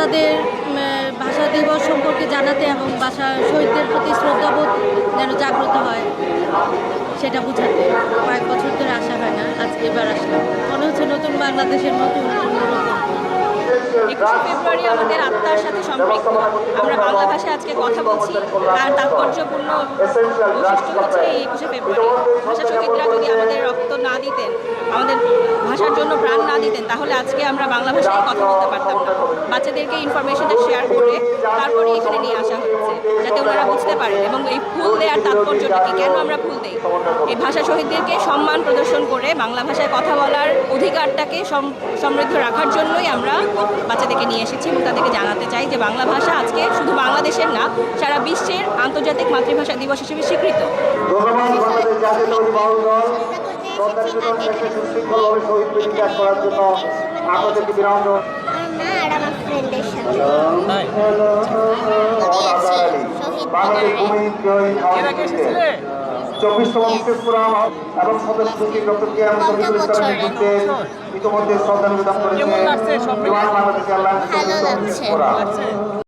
তাদের ভাষা দিবস সম্পর্কে জানাতে এবং ভাষা শহীদদের প্রতি শ্রদ্ধাবোধ যেন জাগ্রত হয় সেটা বোঝাতে। কয়েক বছর ধরে আসা হয় না, আজকে এবার আসলাম। মনে হচ্ছে নতুন বাংলাদেশের নতুন অন্যরকম। 21শে ফেব্রুয়ারি আমাদের আত্মার সাথে সম্পৃক্ত। আমরা বাংলা ভাষায় আজকে কথা বলছি, আর তাৎপর্যপূর্ণ বৈশিষ্ট্য হচ্ছে এই 21শে ফেব্রুয়ারি। ভাষা শহীদরা যদি আমাদের রক্ত না দিতেন, আমাদের ভাষার জন্য প্রাণ না দিতেন, তাহলে আজকে আমরা বাংলা ভাষায় কথা বলতে পারতাম না। বাচ্চাদেরকে ইনফরমেশনটা শেয়ার করে তারপরে এখানে নিয়ে আসা হচ্ছে, যাতে ওনারা বুঝতে পারেন এবং এই ফুল দেওয়ার তাৎপর্যটা কি, কেন আমরা ফুল দেই। এই ভাষা শহীদদেরকে সম্মান প্রদর্শন করে বাংলা ভাষায় কথা বলার অধিকারটাকে সমৃদ্ধ রাখার জন্যই আমরা বাচ্চাদেরকে নিয়ে এসেছি এবং তাদেরকে জানাতে চাই যে বাংলা ভাষা আজকে শুধু বাংলাদেশের না, সারা বিশ্বের আন্তর্জাতিক মাতৃভাষা দিবস হিসেবে স্বীকৃত। চব্বিশতম বিশেষ ফোরাম এবং সদস্য সচিব ডক্টর কে এম শফিকুল ইসলামের নেতৃত্বে ইতিমধ্যে শ্রদ্ধা নিবেদন করেছে বাংলাদেশ এয়ারলাইন্স।